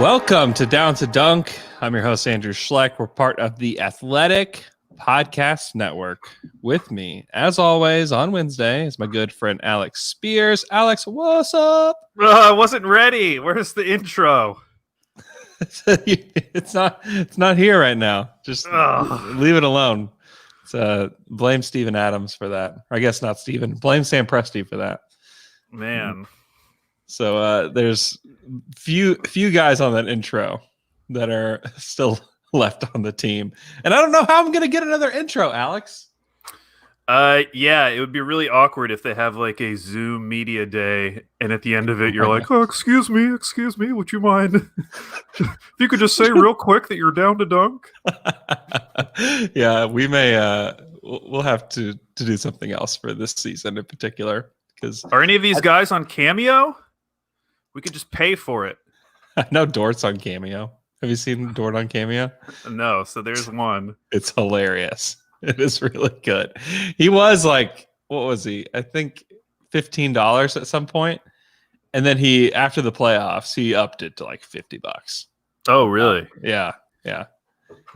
Welcome to Down to Dunk. I'm your host, Andrew Schlecht. We're part of the Athletic Podcast Network. With me, as always, on Wednesday is my good friend Alex Speers. Alex, what's up? I wasn't ready. Where's the intro? It's not here right now. Just leave it alone. Blame Steven Adams for that. Or I guess not Steven. Blame Sam Presti for that. Man. So there's few guys on that intro that are still left on the team. And I don't know how I'm going to get another intro, Alex. Yeah, it would be really awkward if they have like a Zoom media day and at the end of it you're like, "Oh, excuse me, would you mind if you could just say real quick that you're down to dunk?" Yeah, we may we'll have to do something else for this season in particular. Because are any of these guys on Cameo? We could just pay for it. I know Dort's on Cameo. Have you seen Dort on Cameo? No, so there's one. It's hilarious. It is really good. He was like, what was he? I think $15 at some point. And then after the playoffs, he upped it to like $50. Oh, really? Yeah.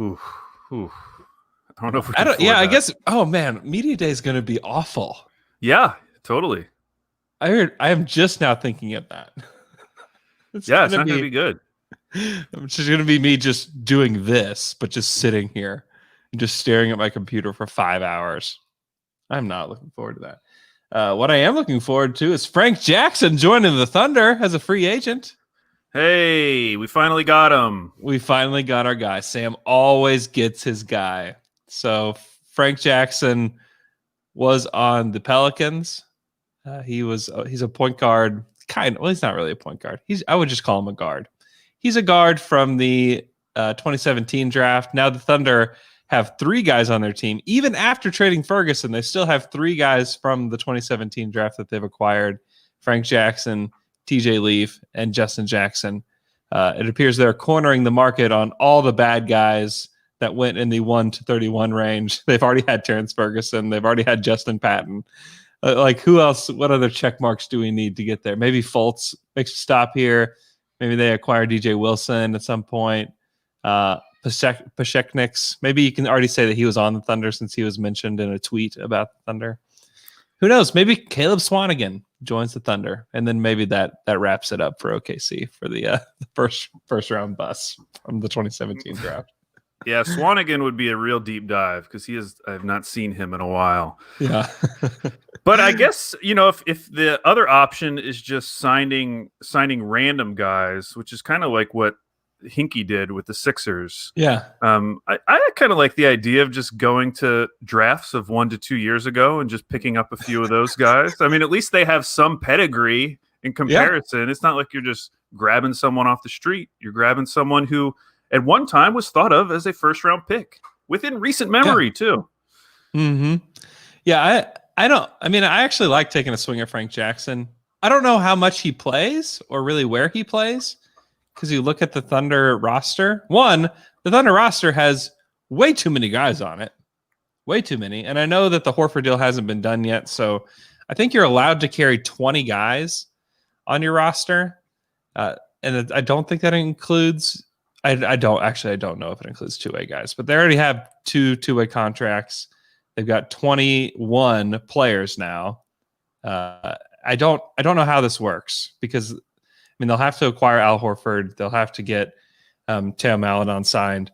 Ooh. I don't know if we can afford I that. guess. Oh man, media day is going to be awful. Yeah, totally. I am just now thinking of that. It's not going to be good. It's just going to be me just doing this, but just sitting here and just staring at my computer for 5 hours. I'm not looking forward to that. What I am looking forward to is Frank Jackson joining the Thunder as a free agent. Hey, we finally got him. We finally got our guy. Sam always gets his guy. So Frank Jackson was on the Pelicans. He's a point guard. Well, he's not really a point guard. I would just call him a guard. He's a guard from the 2017 draft. Now the Thunder have 3 guys on their team. Even after trading Ferguson, they still have 3 guys from the 2017 draft that they've acquired. Frank Jackson, TJ Leaf, and Justin Jackson. It appears they're cornering the market on all the bad guys that went in the 1 to 31 range. They've already had Terrence Ferguson. They've already had Justin Patton. Who else? What other check marks do we need to get there? Maybe Fultz makes a stop here. Maybe they acquire DJ Wilson at some point. Pashekniks. Maybe you can already say that he was on the Thunder since he was mentioned in a tweet about the Thunder. Who knows? Maybe Caleb Swanigan joins the Thunder, and then maybe that wraps it up for OKC for the first round bus from the 2017 draft. Yeah, Swanigan would be a real deep dive because I have not seen him in a while. Yeah. But I guess, if the other option is just signing random guys, which is kind of like what Hinkie did with the Sixers. Yeah. I kind of like the idea of just going to drafts of 1 to 2 years ago and just picking up a few of those guys. I mean, at least they have some pedigree in comparison. Yeah. It's not like you're just grabbing someone off the street. You're grabbing someone who at one time was thought of as a first-round pick within recent memory, too. Mm-hmm. Yeah, I actually like taking a swing at Frank Jackson. I don't know how much he plays or really where he plays because you look at the Thunder roster. One, the Thunder roster has way too many guys on it. Way too many. And I know that the Horford deal hasn't been done yet, so I think you're allowed to carry 20 guys on your roster. And I don't think that includes... I don't know if it includes two-way guys, but they already have two-way contracts. They've got 21 players now. I don't know how this works because they'll have to acquire Al Horford. They'll have to get Theo Maledon signed,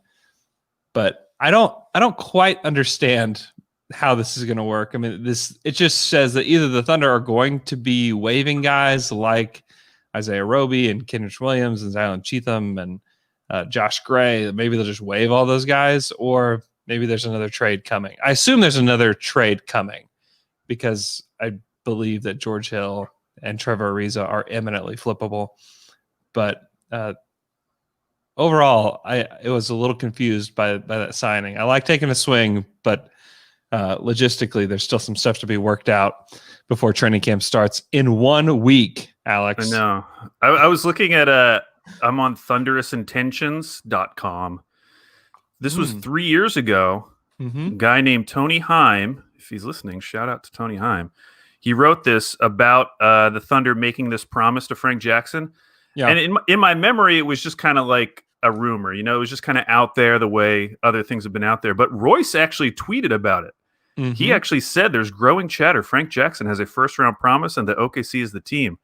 but I don't quite understand how this is going to work. I mean, it just says that either the Thunder are going to be waiving guys like Isaiah Roby and Kenrich Williams and Zylan Cheatham and Josh Gray. Maybe they'll just waive all those guys, or maybe there's another trade coming. I assume there's another trade coming because I believe that George Hill and Trevor Ariza are eminently flippable. But overall, I was a little confused by that signing. I like taking a swing, but logistically, there's still some stuff to be worked out before training camp starts in 1 week, Alex. I know. I was looking at I'm on thunderousintentions.com. This was 3 years ago. Mm-hmm. A guy named Tony Heim, if he's listening, shout out to Tony Heim. He wrote this about the Thunder making this promise to Frank Jackson. Yeah. And in my memory, it was just kind of like a rumor. It was just kind of out there the way other things have been out there. But Royce actually tweeted about it. He actually said there's growing chatter. Frank Jackson has a first-round promise and that OKC is the team.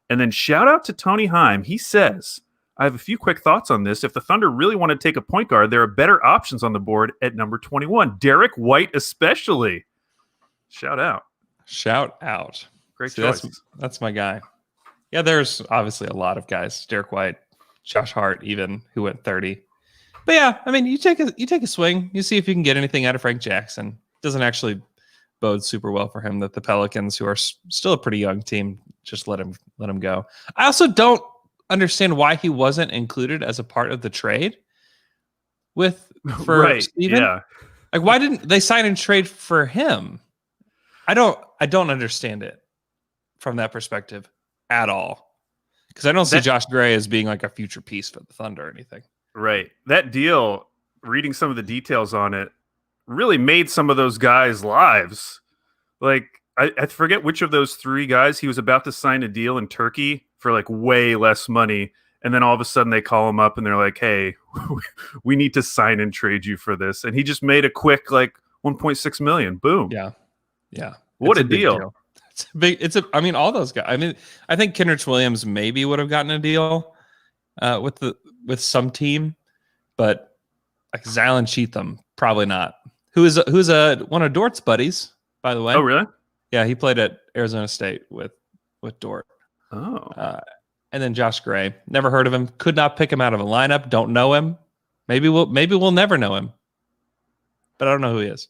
And then shout out to Tony Heim. He says, I have a few quick thoughts on this. If the Thunder really want to take a point guard, there are better options on the board at number 21. Derek White especially. Shout out. Great choice. That's my guy. Yeah, there's obviously a lot of guys. Derek White, Josh Hart, even, who went 30. But yeah, I mean, you take a swing. You see if you can get anything out of Frank Jackson. Doesn't actually bode super well for him that the Pelicans, who are still a pretty young team, just let him go. I also don't understand why he wasn't included as a part of the trade for Steven. Yeah. Like, why didn't they sign and trade for him? I don't understand it from that perspective at all. Because I don't see Josh Gray as being like a future piece for the Thunder or anything. Right. That deal, reading some of the details on it, really made some of those guys' lives. Like, I forget which of those three guys, he was about to sign a deal in Turkey for like way less money. And then all of a sudden they call him up and they're like, hey, we need to sign and trade you for this. And he just made a quick like 1.6 million. Boom. Yeah. Yeah. What a deal. I mean, all those guys. I mean, I think Kendrick Williams maybe would have gotten a deal with some team, but like Zylan Cheatham, probably not. Who's one of Dort's buddies, by the way. Oh, really? Yeah, he played at Arizona State with Dort. Oh. And then Josh Gray, never heard of him. Could not pick him out of a lineup. Don't know him. Maybe we'll never know him. But I don't know who he is.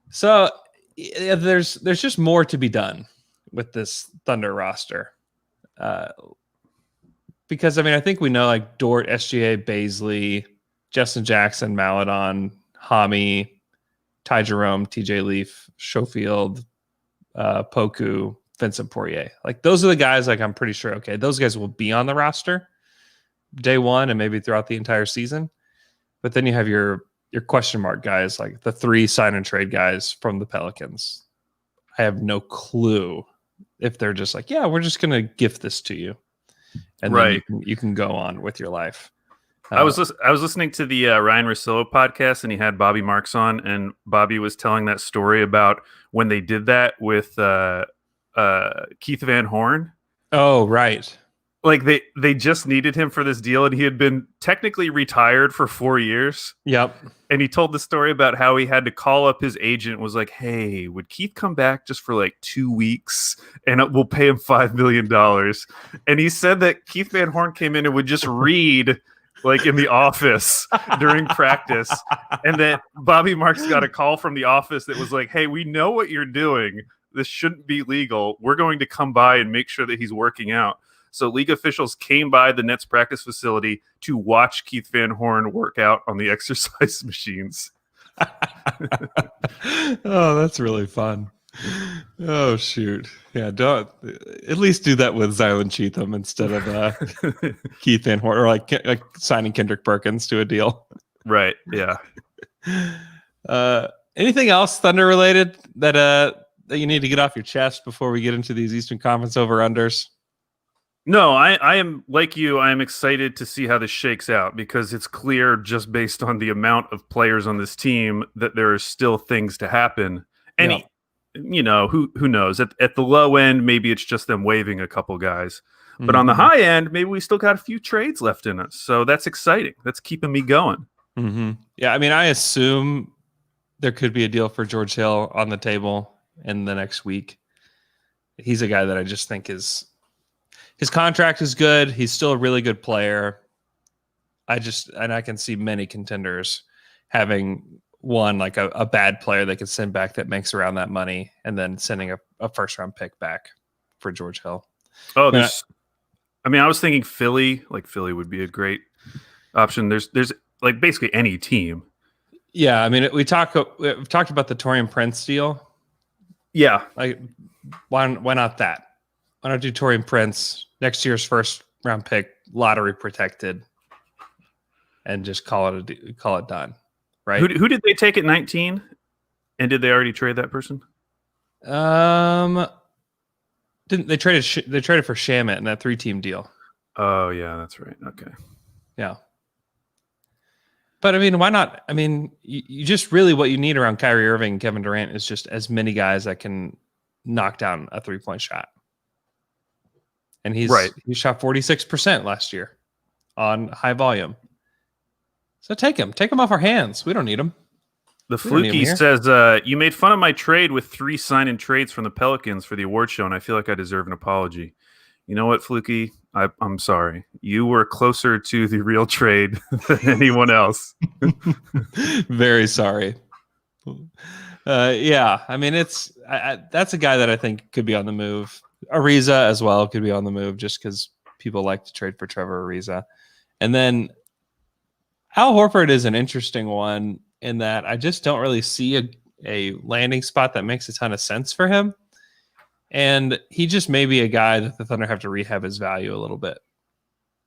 So yeah, there's just more to be done with this Thunder roster. Because I mean, I think we know like Dort, SGA, Baisley, Justin Jackson, Maladon, Hami, Ty Jerome, TJ Leaf, Schofield, Poku, Vincent Poirier. Like those are the guys, like I'm pretty sure, okay, those guys will be on the roster day one and maybe throughout the entire season. But then you have your question mark guys, like the 3 sign and trade guys from the Pelicans. I have no clue if they're just like, yeah, we're just going to gift this to you. And then you can go on with your life. I was listening to the Ryan Russillo podcast, and he had Bobby Marks on, and Bobby was telling that story about when they did that with Keith Van Horn. Oh, right. Like they just needed him for this deal, and he had been technically retired for 4 years. Yep. And he told the story about how he had to call up his agent, was like, hey, would Keith come back just for like 2 weeks and we'll pay him $5 million? And he said that Keith Van Horn came in and would just read like in the office during practice. And then Bobby Marks got a call from the office that was like, hey, we know what you're doing. This shouldn't be legal. We're going to come by and make sure that he's working out. So league officials came by the Nets practice facility to watch Keith Van Horn work out on the exercise machines. Oh, that's really fun. Oh, shoot. Yeah, don't at least do that with Zylan Cheatham instead of Keith Van Horn, or like signing Kendrick Perkins to a deal. Right, yeah. Anything else Thunder related that you need to get off your chest before we get into these Eastern Conference over-unders? No, I am like you. I am excited to see how this shakes out because it's clear just based on the amount of players on this team that there are still things to happen. And, you know, who knows? At the low end, maybe it's just them waiving a couple guys. But on the high end, maybe we still got a few trades left in us. So that's exciting. That's keeping me going. Mm-hmm. Yeah, I mean, I assume there could be a deal for George Hill on the table in the next week. He's a guy that I just think his contract is good. He's still a really good player. I can see many contenders having one, like a bad player they could send back that makes around that money, and then sending a first round pick back for George Hill. Oh, I was thinking Philly. Like Philly would be a great option. There's like basically any team. Yeah, I mean, we've talked about the Taurean Prince deal. Yeah, like why not that? Why not do Taurean Prince, next year's first round pick, lottery protected, and just call it done, right? Who did they take at 19? And did they already trade that person? Didn't they traded for Shamet in that 3-team deal? Oh, yeah, that's right. Okay. Yeah. But I mean, why not? I mean, you just really what you need around Kyrie Irving and Kevin Durant is just as many guys that can knock down a 3-point shot. And he shot 46% last year on high volume. So take him off our hands. We don't need him. The Fluky says, you made fun of my trade with 3 sign-in trades from the Pelicans for the award show, and I feel like I deserve an apology. You know what, Fluky? I'm sorry. You were closer to the real trade than anyone else. Very sorry. Yeah, I mean, that's a guy that I think could be on the move. Ariza as well could be on the move just because people like to trade for Trevor Ariza. And then Al Horford is an interesting one in that I just don't really see a landing spot that makes a ton of sense for him. And he just may be a guy that the Thunder have to rehab his value a little bit.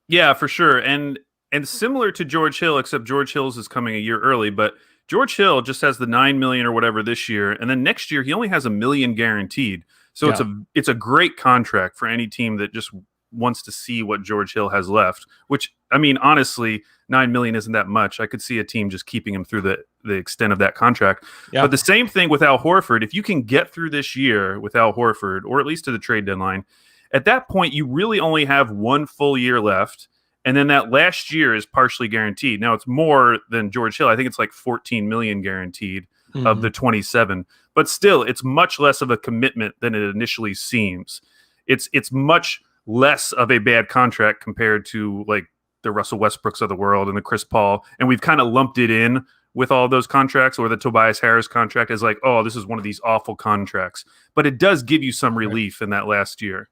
Yeah, for sure. And similar to George Hill, except George Hill's is coming a year early, but George Hill just has the $9 million or whatever this year, and then next year he only has $1 million guaranteed. So it's a great contract for any team that just wants to see what George Hill has left, which, I mean, honestly, $9 million isn't that much. I could see a team just keeping him through the extent of that contract. Yeah. But the same thing with Al Horford. If you can get through this year with Al Horford, or at least to the trade deadline, at that point, you really only have 1 full year left. And then that last year is partially guaranteed. Now it's more than George Hill. I think it's like $14 million guaranteed of the 27, but still it's much less of a commitment than it initially seems. It's much less of a bad contract compared to like the Russell Westbrooks of the world and the Chris Paul. And we've kind of lumped it in with all those contracts, or the Tobias Harris contract, as like, oh, this is one of these awful contracts, but it does give you some relief in that last year.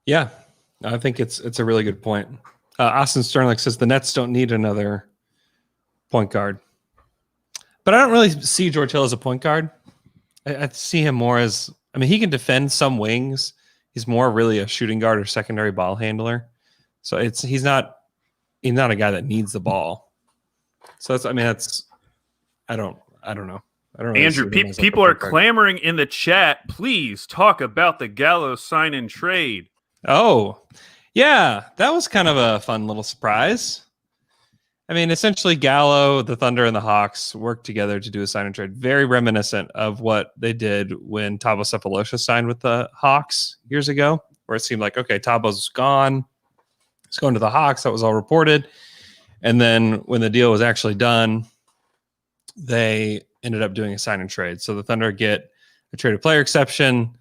Yeah, I think it's a really good point. Austin Sterling says the Nets don't need another point guard, but I don't really see George Hill as a point guard. I see him more as, I mean, he can defend some wings. He's more really a shooting guard or secondary ball handler. So he's not a guy that needs the ball. So I don't know. I don't really Andrew, people are clamoring in the chat. Please talk about the Gallo sign and trade. Oh, yeah, that was kind of a fun little surprise. I mean, essentially, Gallo, the Thunder, and the Hawks worked together to do a sign and trade, very reminiscent of what they did when Thabo Sefolosha signed with the Hawks years ago, where it seemed like, okay, Thabo's gone. He's going to the Hawks. That was all reported. And then when the deal was actually done, they ended up doing a sign and trade. So the Thunder get a traded player exception,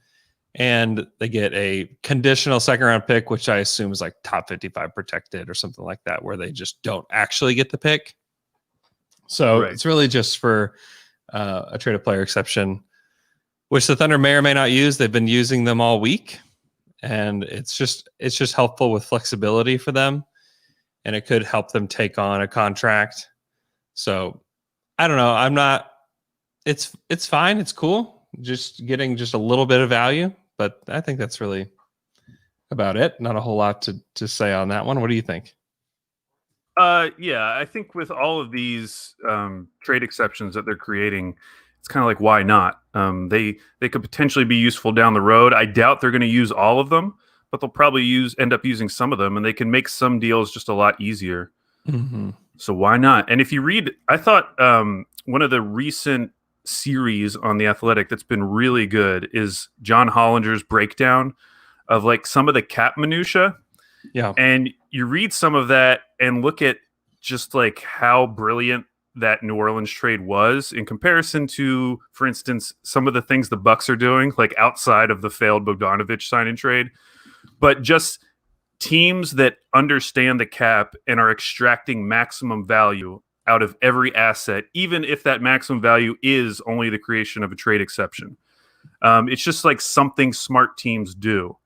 and they get a conditional second-round pick, which I assume is like top 55 protected or something like that, where they just don't actually get the pick. So It's really just for a traded player exception, which the Thunder may or may not use. They've been using them all week, and it's just helpful with flexibility for them, and it could help them take on a contract. So I don't know. It's fine. It's cool. Just getting just a little bit of value. But I think that's really about it. Not a whole lot to say on that one. What do you think? Yeah, I think with all of these trade exceptions that they're creating, it's kind of like, why not? They could potentially be useful down the road. I doubt they're going to use all of them, but they'll probably end up using some of them, and they can make some deals just a lot easier. Mm-hmm. So why not? And if you read, I thought one of the recent series on The Athletic that's been really good is John Hollinger's breakdown of like some of the cap minutia. Yeah. And you read some of that and look at just like how brilliant that New Orleans trade was in comparison to, for instance, some of the things the Bucks are doing, like outside of the failed Bogdanovich sign and trade, but just teams that understand the cap and are extracting maximum value out of every asset, even if that maximum value is only the creation of a trade exception. It's just like something smart teams do.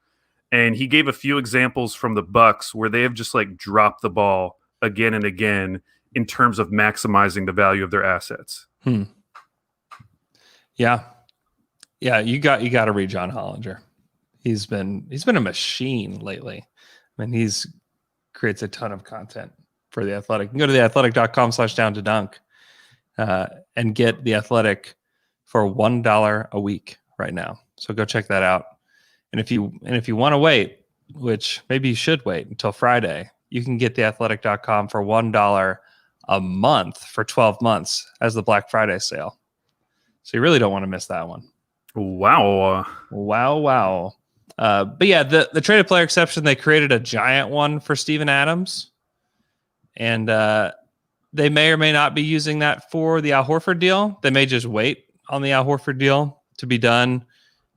And he gave a few examples from the Bucks where they have just like dropped the ball again and again in terms of maximizing the value of their assets. Yeah. You got to read John Hollinger. He's been a machine lately. I mean, creates a ton of content for The Athletic. You can go to theathletic.com/down-to-dunk and get The Athletic for $1 a week right now. So go check that out. And if you want to wait, which maybe you should wait until Friday. You can get theathletic.com for $1 a month for 12 months as the Black Friday sale. So you really don't want to miss that one. Wow. But yeah, the traded player exception, they created a giant one for Steven Adams. And they may or may not be using that for the Al Horford deal. They may just wait on the Al Horford deal to be done.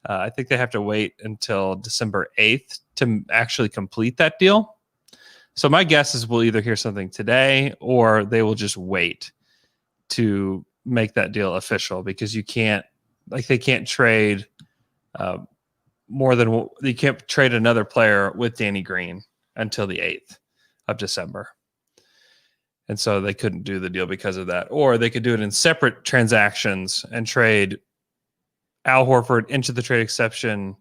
I think they have to wait until December 8th to actually complete that deal. So my guess is we'll either hear something today or they will just wait to make that deal official, because they can't trade you can't trade another player with Danny Green until the 8th of December. And so they couldn't do the deal because of that. Or they could do it in separate transactions and trade Al Horford into the trade exception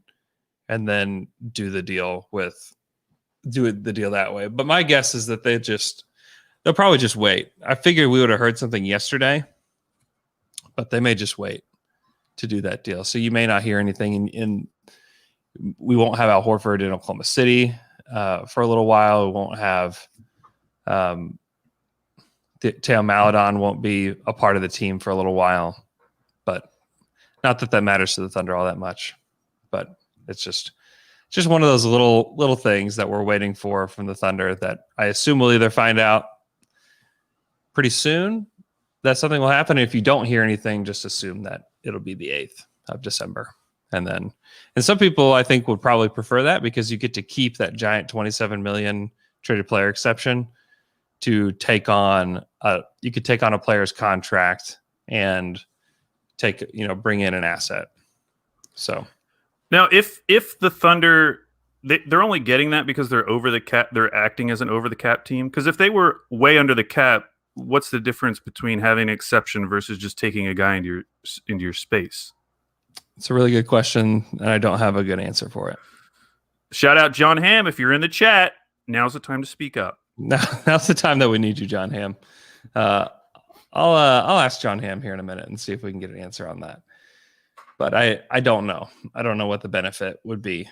and then do the deal that way. But my guess is that they'll probably just wait. I figured we would have heard something yesterday, but they may just wait to do that deal. So you may not hear anything we won't have Al Horford in Oklahoma City for a little while. We won't have Teo Maledon won't be a part of the team for a little while, but not that matters to the Thunder all that much. But it's just one of those little things that we're waiting for from the Thunder that I assume we'll either find out pretty soon that something will happen. If you don't hear anything, just assume that it'll be the 8th of December. And some people I think would probably prefer that, because you get to keep that giant $27 million traded player exception to take on you could take on a player's contract and bring in an asset. So now if the Thunder, they're only getting that because they're over the cap, they're acting as an over the cap team. Because if they were way under the cap, what's the difference between having an exception versus just taking a guy into your space? It's a really good question, and I don't have a good answer for it. Shout out John Hamm if you're in the chat. Now's the time to speak up. Now's the time that we need you, John Hamm. I'll ask John Hamm here in a minute and see if we can get an answer on that. But I don't know. I don't know what the benefit would be,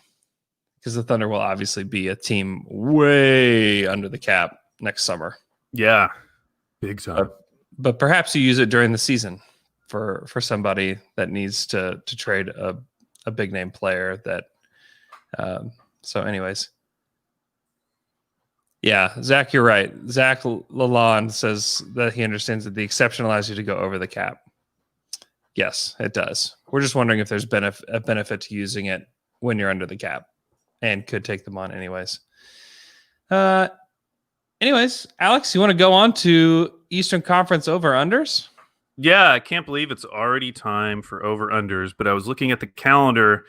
because the Thunder will obviously be a team way under the cap next summer. Yeah, big time. But perhaps you use it during the season for somebody that needs to trade a big name player. So anyways. Yeah, Zach, you're right. Zach Lalonde says that he understands that the exception allows you to go over the cap. Yes, it does. We're just wondering if there's a benefit to using it when you're under the cap, and could take them on anyways. Anyways, Alex, you want to go on to Eastern Conference over-unders? Yeah, I can't believe it's already time for over-unders, but I was looking at the calendar,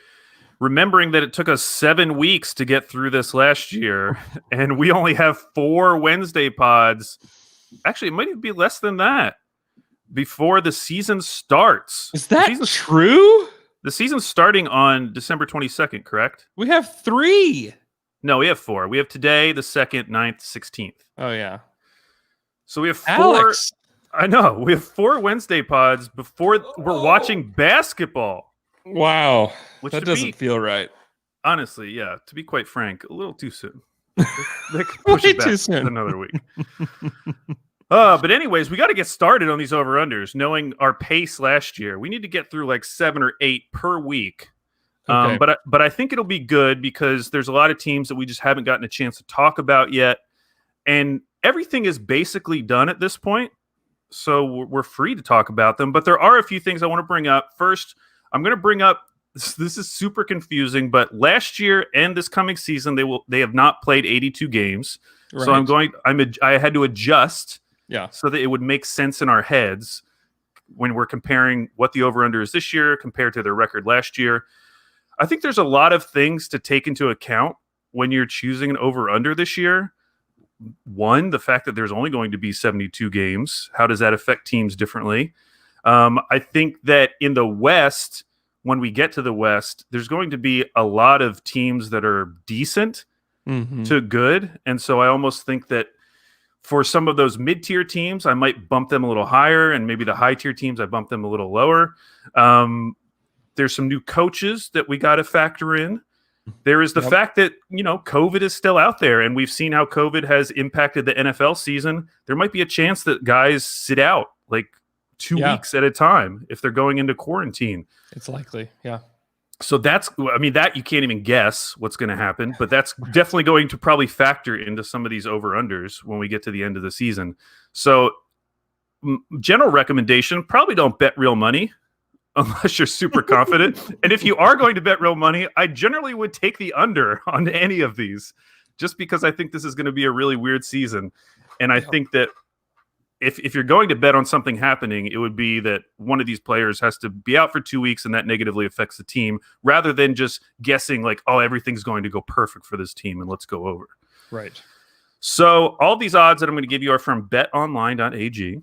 remembering that it took us 7 weeks to get through this last year, and we only have 4 Wednesday pods. Actually, it might even be less than that before the season starts. Is that true? The season's starting on December 22nd, correct? We have 3. No, we have 4. We have today, the 2nd, 9th, 16th. Oh, yeah. So we have 4. Alex. I know. We have 4 Wednesday pods before we're watching basketball. Wow. That doesn't feel right. Honestly, yeah. To be quite frank, a little too soon. They could push it back too soon. another week. But anyways, we got to get started on these over-unders, knowing our pace last year. We need to get through like 7 or 8 per week. Okay. But I think it'll be good because there's a lot of teams that we just haven't gotten a chance to talk about yet. And everything is basically done at this point. So we're free to talk about them. But there are a few things I want to bring up. First, I'm going to bring up, this is super confusing, but last year and this coming season, they have not played 82 games. Right. So I had to adjust so that it would make sense in our heads when we're comparing what the over-under is this year compared to their record last year. I think there's a lot of things to take into account when you're choosing an over-under this year. One, the fact that there's only going to be 72 games. How does that affect teams differently? I think that in the West, when we get to the West, there's going to be a lot of teams that are decent to good. And so I almost think that for some of those mid-tier teams, I might bump them a little higher, and maybe the high-tier teams, I bump them a little lower. There's some new coaches that we got to factor in. There is the fact that, COVID is still out there, and we've seen how COVID has impacted the NFL season. There might be a chance that guys sit out like 2 weeks at a time if they're going into quarantine. It's likely, yeah. So that you can't even guess what's going to happen, but that's definitely going to probably factor into some of these over-unders when we get to the end of the season. So general recommendation, probably don't bet real money unless you're super confident. And if you are going to bet real money, I generally would take the under on any of these, just because I think this is going to be a really weird season. And I think that if you're going to bet on something happening, it would be that one of these players has to be out for 2 weeks and that negatively affects the team, rather than just guessing like, oh, everything's going to go perfect for this team and let's go over. Right. So all these odds that I'm going to give you are from betonline.ag.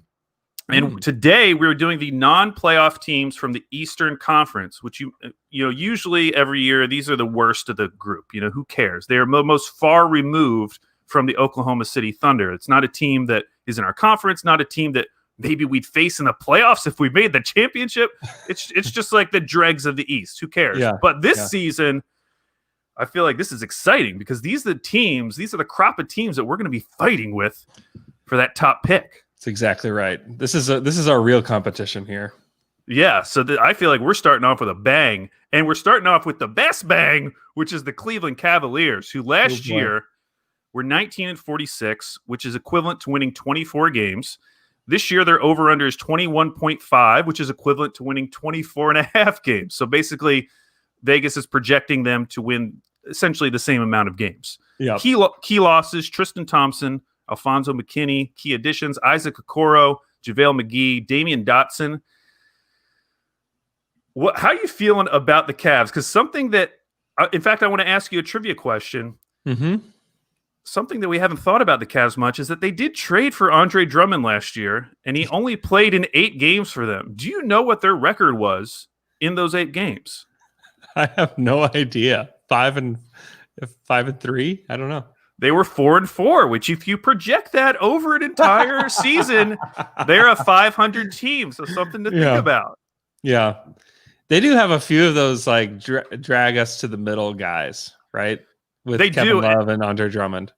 And today we're doing the non-playoff teams from the Eastern Conference, which usually every year, these are the worst of the group. Who cares? They are most far removed from the Oklahoma City Thunder. It's not a team that is in our conference, not a team that maybe we'd face in the playoffs if we made the championship. It's just like the dregs of the East. Who cares? Yeah. But this season, I feel like this is exciting because these are the crop of teams that we're going to be fighting with for that top pick. That's exactly right. This is our real competition here. Yeah, so I feel like we're starting off with a bang, and we're starting off with the best bang, which is the Cleveland Cavaliers, who last year were 19-46, which is equivalent to winning 24 games. This year, their over-under is 21.5, which is equivalent to winning 24 and a half games. So basically, Vegas is projecting them to win essentially the same amount of games. Yeah. Key losses: Tristan Thompson, Alfonso McKinney. Key additions: Isaac Okoro, JaVale McGee, Damian Dotson. How are you feeling about the Cavs? Because something that, in fact, I want to ask you a trivia question. Mm-hmm. Something that we haven't thought about the Cavs much is that they did trade for Andre Drummond last year, and he only played in 8 games for them. Do you know what their record was in those 8 games? I have no idea. 5-3? I don't know. They were 4-4, which if you project that over an entire season, they're a 500 team. So something to think about. Yeah. They do have a few of those like drag us to the middle guys, right? With Kevin Love and Andre Drummond.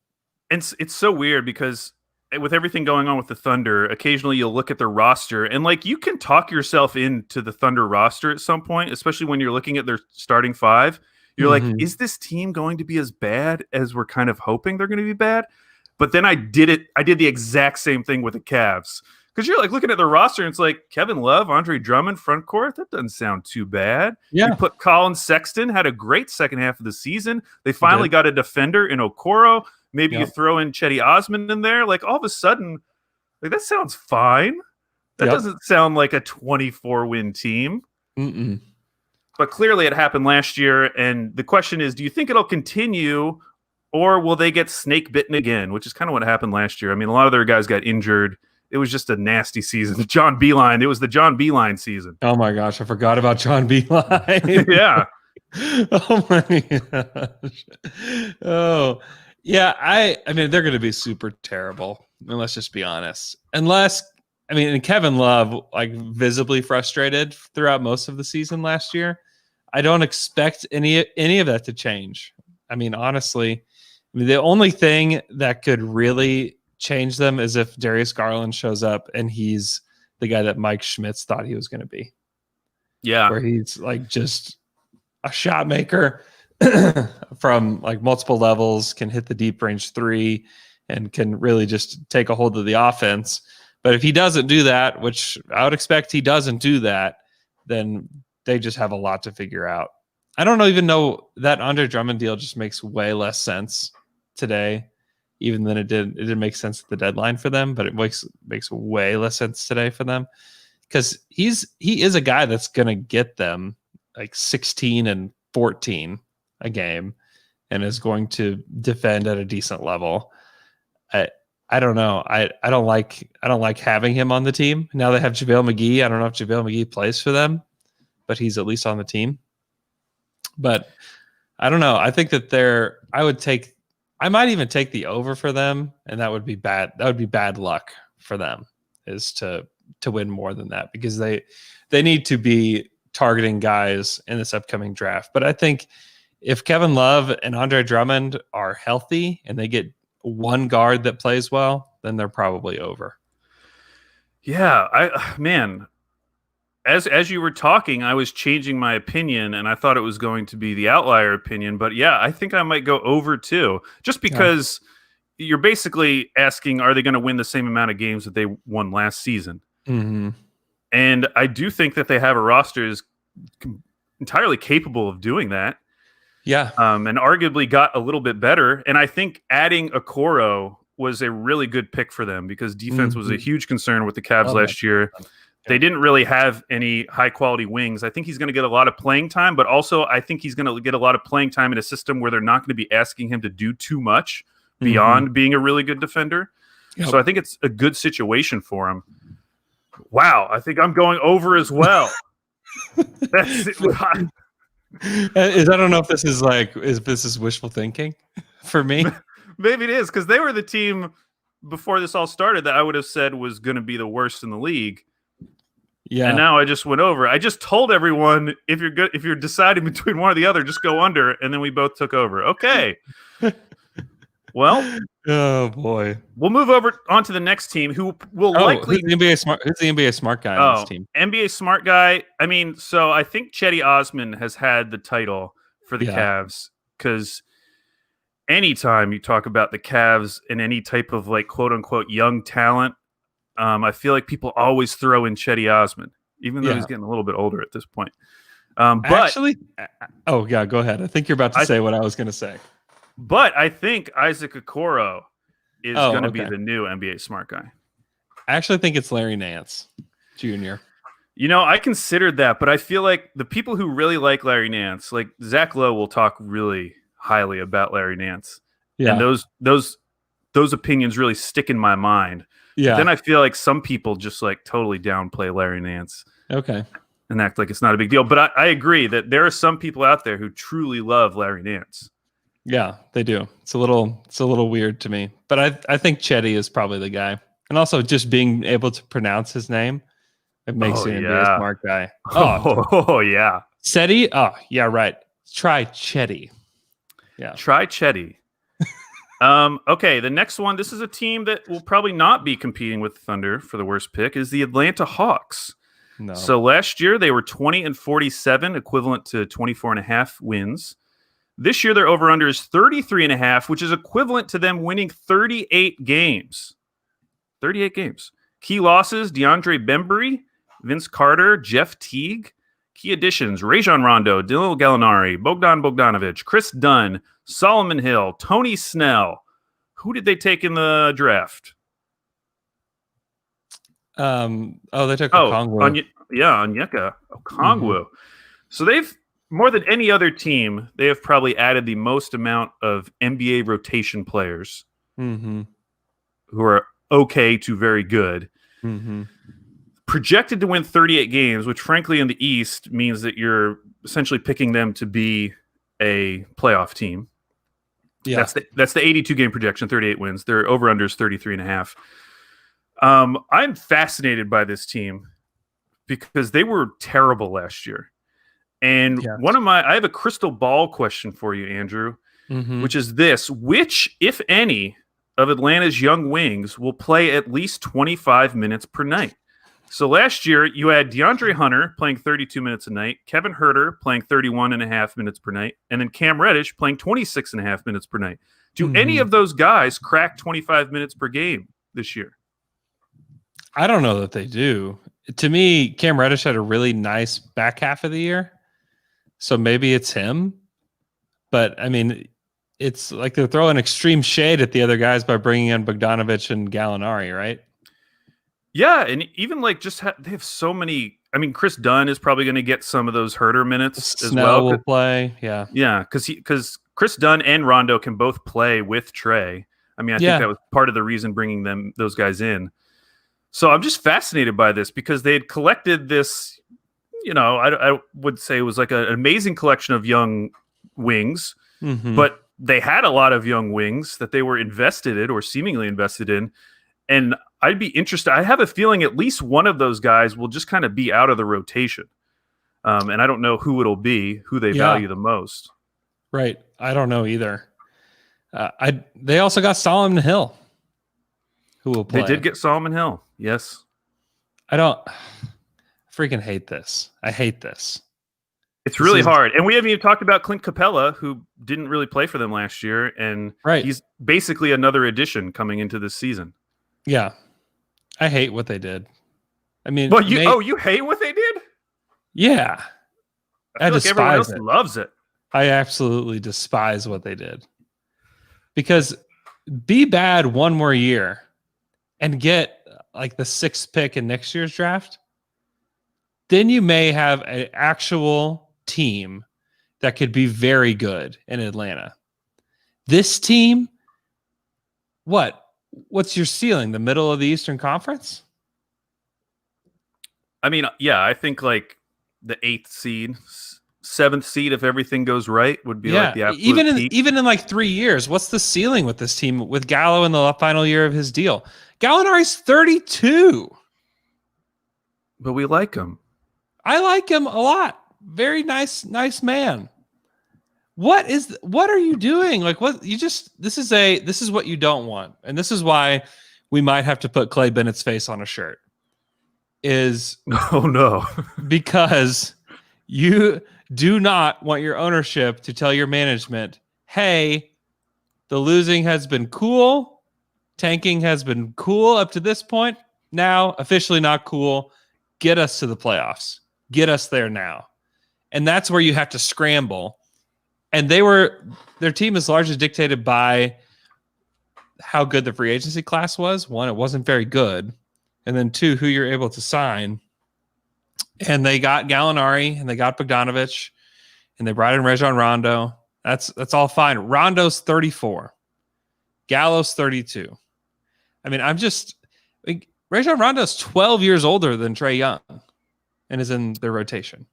And it's so weird because with everything going on with the Thunder, occasionally you'll look at their roster and like you can talk yourself into the Thunder roster at some point, especially when you're looking at their starting 5. You're like, is this team going to be as bad as we're kind of hoping they're going to be bad? But then I did the exact same thing with the Cavs. Because you're like looking at the roster and it's like Kevin Love, Andre Drummond, front court. That doesn't sound too bad. Yeah. You put Colin Sexton, had a great second half of the season. They finally got a defender in Okoro. Maybe you throw in Chetty Osman in there. Like all of a sudden, like that sounds fine. That doesn't sound like a 24-win team. Mm-mm. But clearly it happened last year. And the question is, do you think it'll continue or will they get snake bitten again? Which is kind of what happened last year. I mean, a lot of their guys got injured. It was just a nasty season. It was the John Beeline season. Oh my gosh, I forgot about John Beeline. Yeah. Oh my gosh. Oh yeah. I mean, they're going to be super terrible. I mean, let's just be honest. And Kevin Love, like visibly frustrated throughout most of the season last year. I don't expect any of that to change. I mean, honestly, the only thing that could really change them is if Darius Garland shows up and he's the guy that Mike Schmitz thought he was going to be. Yeah. Where he's like just a shot maker from like multiple levels, can hit the deep range 3 and can really just take a hold of the offense. But if he doesn't do that, which I would expect he doesn't do that, then they just have a lot to figure out. I don't even know that Andre Drummond deal just makes way less sense today, even than it did. It didn't make sense at the deadline for them, but it makes way less sense today for them because he is a guy that's going to get them like 16 and 14 a game and is going to defend at a decent level. I don't know. I don't like having him on the team. Now they have JaVale McGee. I don't know if JaVale McGee plays for them, but he's at least on the team. But I don't know. I think that I might even take the over for them, and that would be bad. That would be bad luck for them is to win more than that because they need to be targeting guys in this upcoming draft. But I think if Kevin Love and Andre Drummond are healthy and they get one guard that plays well, then they're probably over. Yeah, as you were talking, I was changing my opinion, and I thought it was going to be the outlier opinion. But yeah, I think I might go over too, just because you're basically asking, are they going to win the same amount of games that they won last season? Mm-hmm. And I do think that they have a roster is entirely capable of doing that. Yeah. And arguably got a little bit better. And I think adding Okoro was a really good pick for them because defense was a huge concern with the Cavs last year. They didn't really have any high-quality wings. I think he's going to get a lot of playing time, but also I think he's going to get a lot of playing time in a system where they're not going to be asking him to do too much beyond being a really good defender. Yep. So I think it's a good situation for him. Wow, I think I'm going over as well. That's it. I don't know if this is this is wishful thinking for me. Maybe it is, because they were the team before this all started that I would have said was going to be the worst in the league. Yeah. And now I just went over. I just told everyone if you're deciding between one or the other, just go under, and then we both took over. Okay. Well, oh boy. We'll move over on to the next team who will likely who's the NBA smart guy on this team? NBA smart guy. I mean, so I think Cedi Osman has had the title for the Cavs, because anytime you talk about the Cavs and any type of quote unquote young talent, I feel like people always throw in Cedi Osman, even though he's getting a little bit older at this point. But actually, go ahead. I think you're about to say what I was going to say. But I think Isaac Okoro is going to be the new NBA smart guy. I actually think it's Larry Nance Jr. I considered that, but I feel like the people who really like Larry Nance, like Zach Lowe, will talk really highly about Larry Nance. Yeah. And those opinions really stick in my mind. Yeah. But then I feel like some people just totally downplay Larry Nance. Okay. And act like it's not a big deal. But I agree that there are some people out there who truly love Larry Nance. Yeah, they do. It's a little weird to me, but I think Cedi is probably the guy, and also just being able to pronounce his name, it makes him a smart guy. Oh yeah, Cedi. Oh yeah, right. Try Cedi. Yeah, try Cedi. Okay, the next one. This is a team that will probably not be competing with the Thunder for the worst pick. Is the Atlanta Hawks. No. So last year they were 20-47, equivalent to 24.5 wins. This year, their over-under is 33.5, which is equivalent to them winning 38 games. 38 games. Key losses, DeAndre Bembry, Vince Carter, Jeff Teague. Key additions, Rajon Rondo, Danilo Gallinari, Bogdan Bogdanovic, Chris Dunn, Solomon Hill, Tony Snell. Who did they take in the draft? They took Okongwu. Onyeka Okongwu. So they've, more than any other team, they have probably added the most amount of NBA rotation players who are okay to very good. Projected to win 38 games, which frankly in the East means that you're essentially picking them to be a playoff team. Yeah. That's the 82 game projection, 38 wins. Their over-under is 33.5. I'm fascinated by this team because they were terrible last year. And I have a crystal ball question for you, Andrew, which is this: which, if any, of Atlanta's young wings will play at least 25 minutes per night? So last year, you had DeAndre Hunter playing 32 minutes a night, Kevin Huerter playing 31.5 minutes per night, and then Cam Reddish playing 26.5 minutes per night. Do any of those guys crack 25 minutes per game this year? I don't know that they do. To me, Cam Reddish had a really nice back half of the year. So maybe it's him, but I mean, it's like they're throwing extreme shade at the other guys by bringing in Bogdanovic and Gallinari, right? Yeah, and even they have so many. I mean, Chris Dunn is probably going to get some of those Huerter minutes as well. Will play, yeah, because Chris Dunn and Rondo can both play with Trey. I mean, I think that was part of the reason bringing those guys in. So I'm just fascinated by this because they had collected this. I would say it was like an amazing collection of young wings, but they had a lot of young wings that they were invested in or seemingly invested in. And I'd be interested. I have a feeling at least one of those guys will just kind of be out of the rotation. And I don't know who it'll be, who they value the most. Right. I don't know either. They also got Solomon Hill, who will play. They did get Solomon Hill. Yes. I freaking hate this. I hate this. It's really hard. And we haven't even talked about Clint Capela, who didn't really play for them last year. And he's basically another addition coming into this season. Yeah. I hate what they did. I mean, well, you hate what they did? Yeah. I feel like everyone else loves it. I absolutely despise what they did. Because be bad one more year and get like the 6th pick in next year's draft, then you may have an actual team that could be very good in Atlanta. This team, what's your ceiling? The middle of the Eastern Conference? I mean, yeah, I think like the 8th seed, 7th seed, if everything goes right, would be like the absolute peak. Even in like 3 years, what's the ceiling with this team with Gallo in the final year of his deal? Gallinari's 32. But we like him. I like him a lot. Very nice man. What are you doing? Like this is what you don't want. And this is why we might have to put Clay Bennett's face on a shirt. Oh no. Because you do not want your ownership to tell your management, hey, the losing has been cool. Tanking has been cool up to this point. Now, officially not cool. Get us to the playoffs. Get us there now. And that's where you have to scramble. And their team is largely dictated by how good the free agency class was. One, it wasn't very good. And then 2, who you're able to sign. And they got Gallinari and they got Bogdanovich and they brought in Rajon Rondo. That's all fine. Rondo's 34. Gallo's 32. I mean, Rajon Rondo's 12 years older than Trae Young and is in their rotation.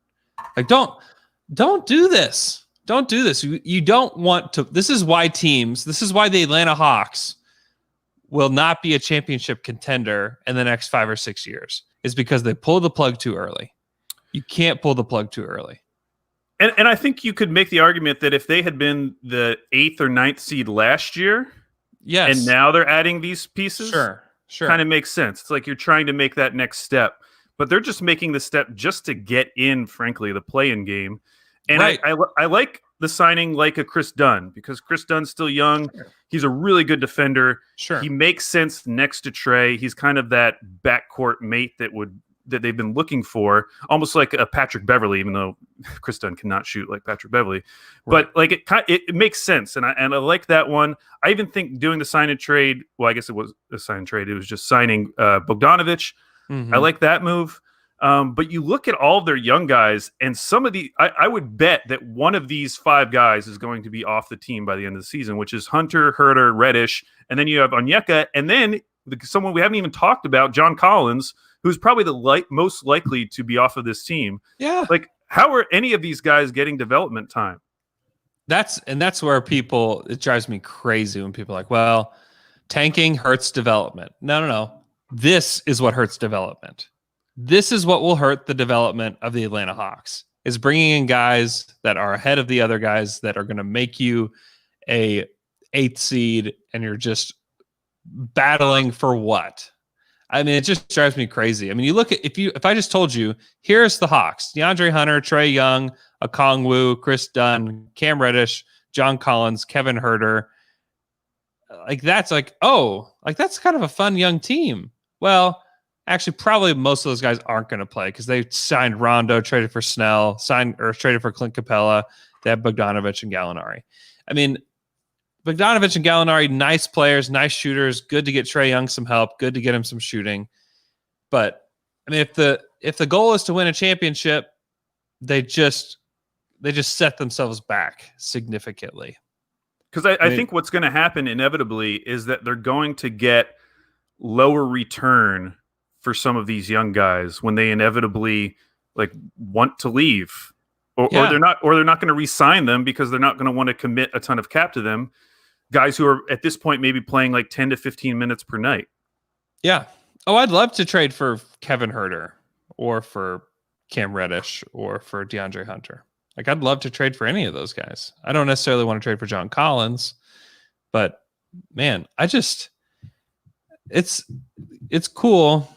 Like, don't do this. Don't do this. You don't want to. This is why the Atlanta Hawks will not be a championship contender in the next 5 or 6 years, is because they pull the plug too early. You can't pull the plug too early. And I think you could make the argument that if they had been the 8th or 9th seed last year, yes, and now they're adding these pieces, sure, kind of makes sense. It's like you're trying to make that next step, but they're just making the step just to get in, frankly, the play-in game. And I like the signing like a Chris Dunn, because Chris Dunn's still young. Sure. He's a really good defender. Sure. He makes sense next to Trae. He's kind of that backcourt mate that they've been looking for, almost like a Patrick Beverly, even though Chris Dunn cannot shoot like Patrick Beverly. Right. But like it makes sense, and I like that one. I even think doing the sign and trade. Well, I guess it was a sign and trade. It was just signing Bogdanovich. Mm-hmm. I like that move. But you look at all of their young guys, and some of I would bet that one of these 5 guys is going to be off the team by the end of the season, which is Hunter, Herter, Reddish, and then you have Onyeka, and then someone we haven't even talked about, John Collins, who's probably the most likely to be off of this team. Yeah. Like, how are any of these guys getting development time? That's where it drives me crazy when people are like, well, tanking hurts development. No. This is what hurts development. This is what will hurt the development of the Atlanta Hawks, is bringing in guys that are ahead of the other guys that are going to make you a 8th seed, and you're just battling for what? I mean, it just drives me crazy. I mean, you look at if I just told you, here's the Hawks: DeAndre Hunter, Trae Young, Okongwu, Chris Dunn, Cam Reddish, John Collins, Kevin Herter. Like that's that's kind of a fun young team. Well, actually, probably most of those guys aren't going to play because they signed Rondo, traded for Snell, traded for Clint Capella. They have Bogdanovich and Gallinari. I mean, Bogdanovich and Gallinari, nice players, nice shooters. Good to get Trae Young some help. Good to get him some shooting. But I mean, if the goal is to win a championship, they just set themselves back significantly. Because I think what's going to happen inevitably is that they're going to get lower return for some of these young guys when they inevitably want to leave, or they're not going to re-sign them because they're not going to want to commit a ton of cap to them. Guys who are at this point maybe playing like 10 to 15 minutes per night. Yeah. Oh, I'd love to trade for Kevin Herter or for Cam Reddish or for DeAndre Hunter. Like, I'd love to trade for any of those guys. I don't necessarily want to trade for John Collins, but man, it's cool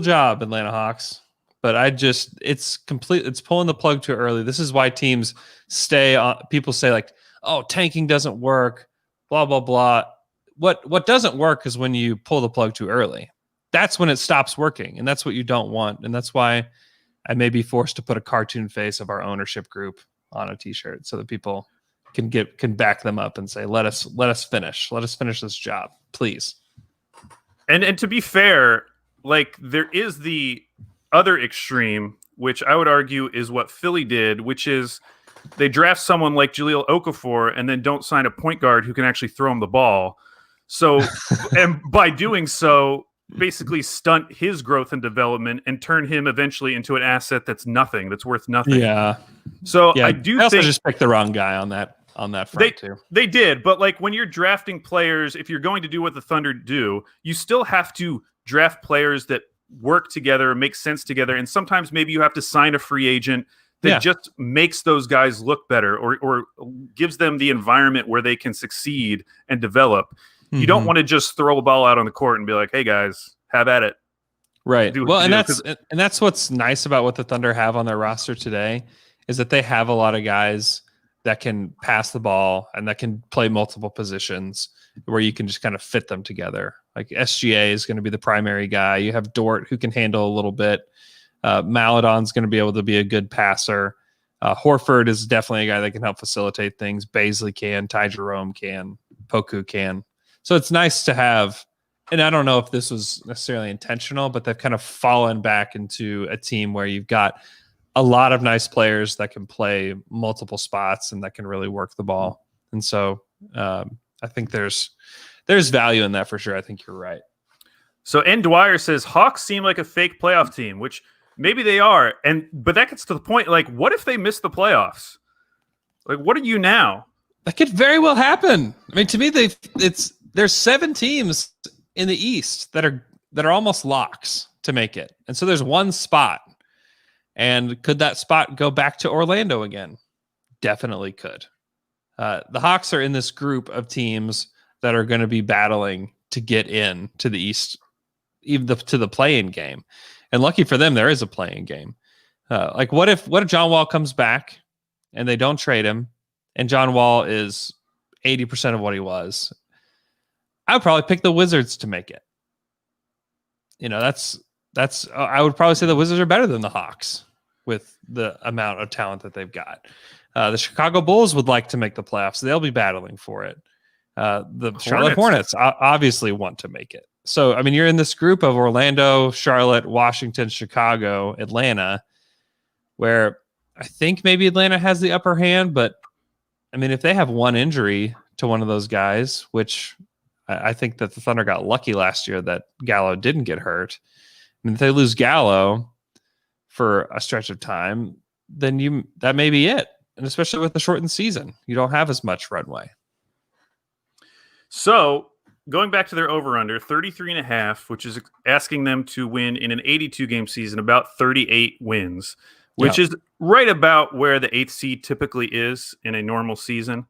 job, Atlanta Hawks. But it's pulling the plug too early. This is why teams stay on. People say like, oh, tanking doesn't work, blah, blah, blah. What doesn't work is when you pull the plug too early. That's when it stops working. And that's what you don't want. And that's why I may be forced to put a cartoon face of our ownership group on a t-shirt so that people can back them up and say, let us finish this job, please. And to be fair, like, there is the other extreme, which I would argue is what Philly did, which is they draft someone like Jahlil Okafor and then don't sign a point guard who can actually throw him the ball. So, and by doing so, basically stunt his growth and development and turn him eventually into an asset that's worth nothing. Yeah. So yeah, I do also think just picked the wrong guy on that front too. They did, but like when you're drafting players, if you're going to do what the Thunder do, you still have to draft players that work together, make sense together, and sometimes maybe you have to sign a free agent that just makes those guys look better or gives them the environment where they can succeed and develop. You don't want to just throw a ball out on the court and be like, "Hey guys, have at it." Right. Well, and that's what's nice about what the Thunder have on their roster today is that they have a lot of guys that can pass the ball and that can play multiple positions where you can just kind of fit them together. Like SGA is going to be the primary guy. You have Dort who can handle a little bit. Maladon's going to be able to be a good passer. Horford is definitely a guy that can help facilitate things. Baisley can, Ty Jerome can, Poku can. So it's nice to have, and I don't know if this was necessarily intentional, but they've kind of fallen back into a team where you've got a lot of nice players that can play multiple spots and that can really work the ball. And so I think there's value in that for sure. I think you're right. So N. Dwyer says Hawks seem like a fake playoff team, which maybe they are. But that gets to the point, like, what if they miss the playoffs? Like, what are you now? That could very well happen. I mean, to me, there's 7 teams in the East that are almost locks to make it. And so there's one spot. And could that spot go back to Orlando again? Definitely could. The Hawks are in this group of teams that are going to be battling to get in to the East, even to the play-in game. And lucky for them, there is a play-in game. Like what if John Wall comes back and they don't trade him and John Wall is 80% of what he was? I would probably pick the Wizards to make it. You know, that's I would probably say the Wizards are better than the Hawks with the amount of talent that they've got. The Chicago Bulls would like to make the playoffs. They'll be battling for it. The Charlotte Hornets obviously want to make it. So, I mean, you're in this group of Orlando, Charlotte, Washington, Chicago, Atlanta, where I think maybe Atlanta has the upper hand. But, I mean, if they have one injury to one of those guys, which I think that the Thunder got lucky last year that Gallo didn't get hurt. I mean, if they lose Gallo for a stretch of time, then that may be it. And especially with the shortened season, you don't have as much runway. So going back to their over-under, 33.5, which is asking them to win in an 82-game season, about 38 wins, which is right about where the 8th seed typically is in a normal season.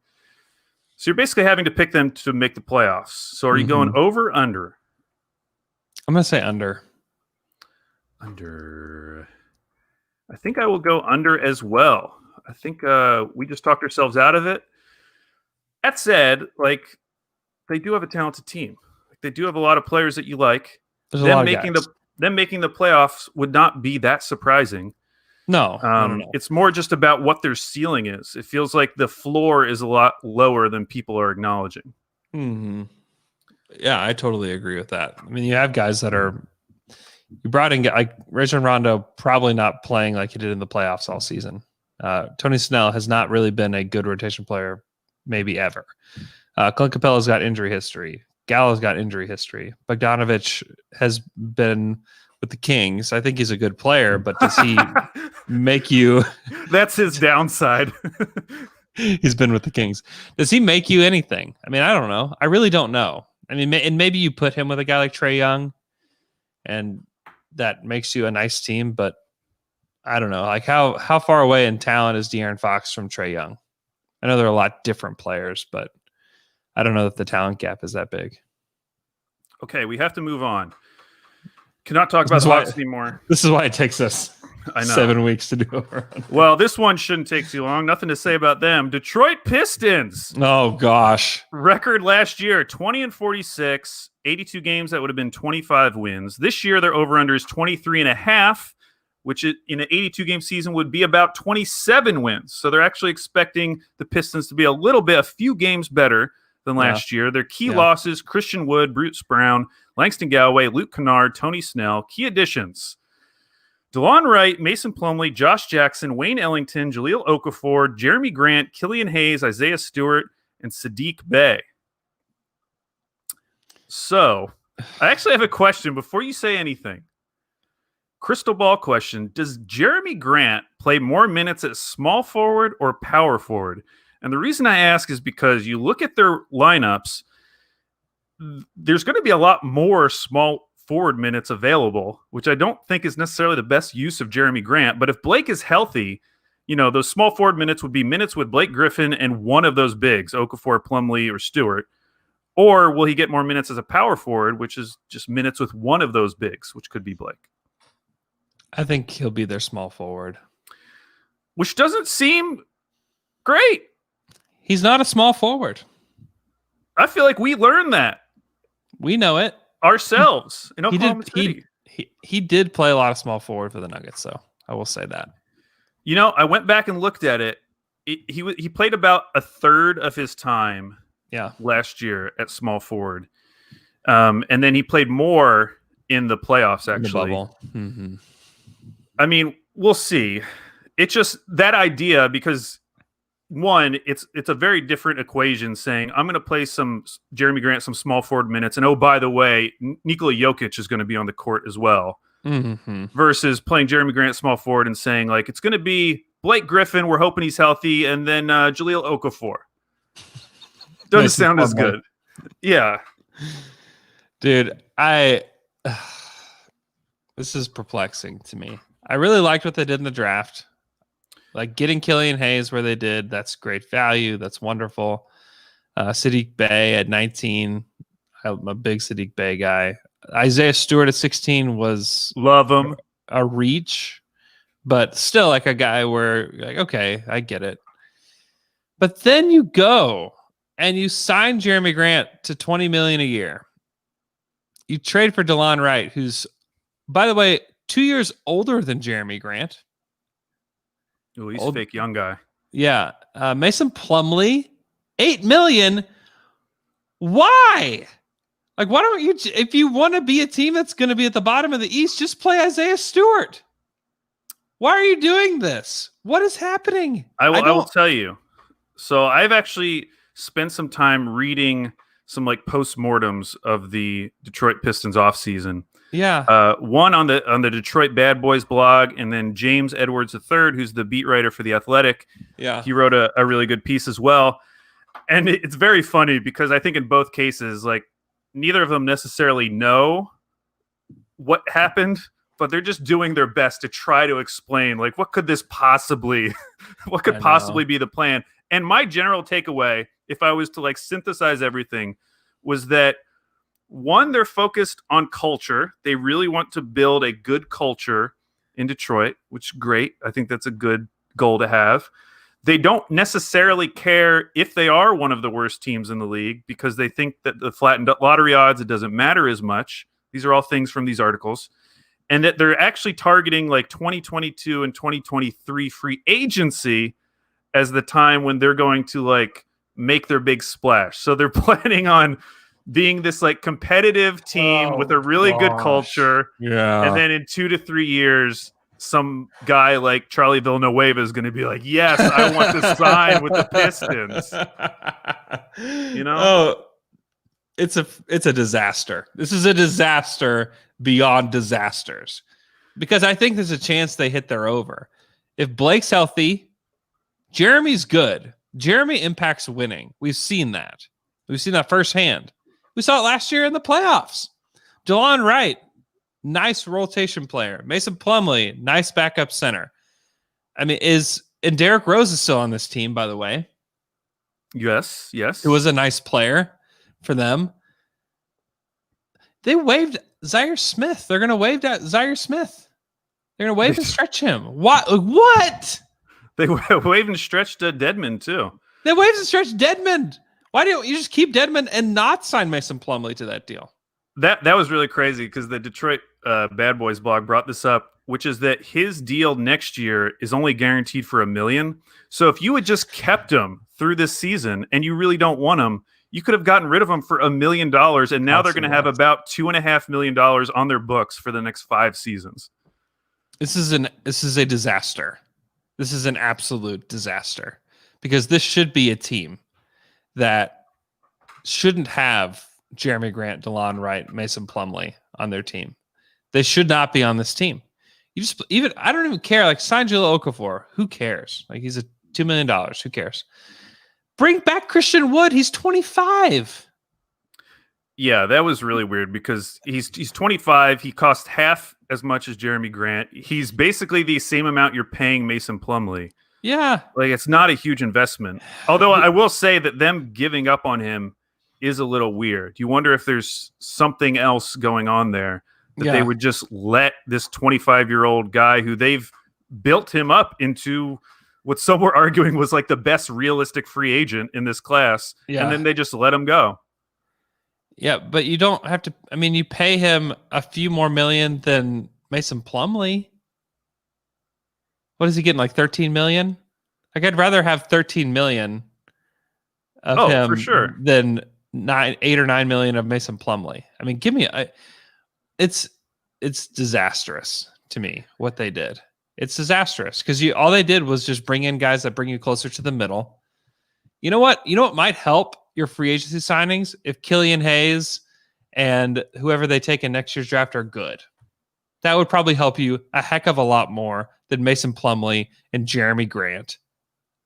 So you're basically having to pick them to make the playoffs. So are you going over, under? I'm going to say under. Under. I think I will go under as well. I think we just talked ourselves out of it. That said, like, they do have a talented team. Like, they do have a lot of players that you like. There's a lot of guys. Them making the playoffs would not be that surprising. No, It's more just about what their ceiling is. It feels like the floor is a lot lower than people are acknowledging. Mm-hmm. Yeah, I totally agree with that. I mean, you have guys that are you brought in like Rajon Rondo, probably not playing like he did in the playoffs all season. Tony Snell has not really been a good rotation player, maybe ever. Clint Capela's got injury history. Gallo's got injury history. Bogdanovich has been with the Kings. I think he's a good player, but does he make you... That's his downside. He's been with the Kings. Does he make you anything? I mean, I don't know. I really don't know. I mean, and maybe you put him with a guy like Trae Young, and that makes you a nice team, but I don't know. Like how far away in talent is De'Aaron Fox from Trae Young? I know they're a lot different players, but I don't know if the talent gap is that big. Okay, we have to move on. Cannot talk about the Hawks anymore. This is why it takes us 7 weeks to do it. Well, this one shouldn't take too long. Nothing to say about them. Detroit Pistons. Oh, gosh. Record last year, 20-46, 82 games. That would have been 25 wins. This year, their over-under is 23.5, which in an 82-game season would be about 27 wins. So they're actually expecting the Pistons to be a few games better than last year. Their key losses, Christian Wood, Bruce Brown, Langston Galloway, Luke Kennard, Tony Snell. Key additions, DeLon Wright, Mason Plumlee, Josh Jackson, Wayne Ellington, Jahlil Okafor, Jeremy Grant, Killian Hayes, Isaiah Stewart, and Sadiq Bey. So I actually have a question before you say anything. Crystal ball question. Does Jeremy Grant play more minutes at small forward or power forward? And the reason I ask is because you look at their lineups, there's going to be a lot more small forward minutes available, which I don't think is necessarily the best use of Jeremy Grant. But if Blake is healthy, those small forward minutes would be minutes with Blake Griffin and one of those bigs, Okafor, Plumlee, or Stewart. Or will he get more minutes as a power forward, which is just minutes with one of those bigs, which could be Blake? I think he'll be their small forward. Which doesn't seem great. He's not a small forward. I feel like we learned that. We know it. Ourselves in Oklahoma City. He did play a lot of small forward for the Nuggets, so I will say that. I went back and looked at it. He played about a third of his time last year at small forward. And then he played more in the playoffs, actually. In the bubble. Mm-hmm. I mean, we'll see. It's just that idea because, one, it's a very different equation saying, I'm going to play some Jeremy Grant, some small forward minutes. And, oh, by the way, Nikola Jokic is going to be on the court as well. Mm-hmm. Versus playing Jeremy Grant small forward and saying, like, it's going to be Blake Griffin. We're hoping he's healthy. And then Jahlil Okafor. Doesn't sound as good. Yeah. Dude, this is perplexing to me. I really liked what they did in the draft. Like getting Killian Hayes where they did, that's great value. That's wonderful. Sadiq Bey at 19. I'm a big Sadiq Bey guy. Isaiah Stewart at 16 was love him. A reach, but still like a guy where like, okay, I get it. But then you go and you sign Jeremy Grant to $20 million a year. You trade for DeLon Wright, who's, by the way, 2 years older than Jeremy Grant. Oh, he's a fake young guy. Yeah. Mason Plumlee, $8 million. Why? Like, why don't you, if you want to be a team that's going to be at the bottom of the East, just play Isaiah Stewart. Why are you doing this? What is happening? I will tell you. So I've actually spent some time reading some like postmortems of the Detroit Pistons offseason. Yeah. One on the Detroit Bad Boys blog, and then James Edwards III, who's the beat writer for The Athletic. Yeah. He wrote a really good piece as well. And it's very funny because I think in both cases, like neither of them necessarily know what happened, but they're just doing their best to try to explain like what could possibly be the plan. And my general takeaway, if I was to like synthesize everything, was that one, they're focused on culture. They really want to build a good culture in Detroit, which is great. I think that's a good goal to have. They don't necessarily care if they are one of the worst teams in the league because they think that the flattened lottery odds, it doesn't matter as much. These are all things from these articles. And that they're actually targeting like 2022 and 2023 free agency as the time when they're going to like make their big splash. So they're planning on being this like competitive team with a really good culture. Yeah. And then in 2 to 3 years, some guy like Charlie Villanueva is going to be like, yes, I want to sign with the Pistons. Oh, it's a disaster. This is a disaster beyond disasters because I think there's a chance they hit their over. If Blake's healthy, Jeremy's good. Jeremy impacts winning. We've seen that. We've seen that firsthand. We saw it last year in the playoffs. DeLon Wright, nice rotation player. Mason Plumlee, nice backup center. I mean, and Derrick Rose is still on this team, by the way. Yes. Who was a nice player for them. They waived Zaire Smith. They're going to waive that Zaire Smith. They're going to waive and stretch him. What? They waived and stretched Dedmon too. They waived and stretched Dedmon. Why don't you just keep Dedmon and not sign Mason Plumlee to that deal? That was really crazy because the Detroit Bad Boys blog brought this up, which is that his deal next year is only guaranteed for $1 million. So if you had just kept him through this season and you really don't want him, you could have gotten rid of him for $1 million, and now they're going to have about $2.5 million on their books for the next 5 seasons. This is a disaster. This is an absolute disaster because this should be a team that shouldn't have Jeremy Grant, DeLon Wright, Mason Plumlee on their team. They should not be on this team. I don't even care. Like, sign Jahlil Okafor. Who cares? Like, he's a $2 million. Who cares? Bring back Christian Wood. He's 25. Yeah, that was really weird because he's 25. He costs half as much as Jeremy Grant. He's basically the same amount you're paying Mason Plumlee. Yeah. Like, it's not a huge investment. Although I will say that them giving up on him is a little weird. You wonder if there's something else going on there that they would just let this 25-year-old guy who they've built him up into what some were arguing was like the best realistic free agent in this class. Yeah. And then they just let him go. Yeah, but you don't have to. I mean, you pay him a few more million than Mason Plumlee. What is he getting? Like 13 million? Like, I'd rather have 13 million of him for sure than 8 or 9 million of Mason Plumlee. I mean, give me it's disastrous to me what they did. It's disastrous because all they did was just bring in guys that bring you closer to the middle. You know what? You know what might help your free agency signings? If Killian Hayes and whoever they take in next year's draft are good. That would probably help you a heck of a lot more than Mason Plumlee and Jeremy Grant.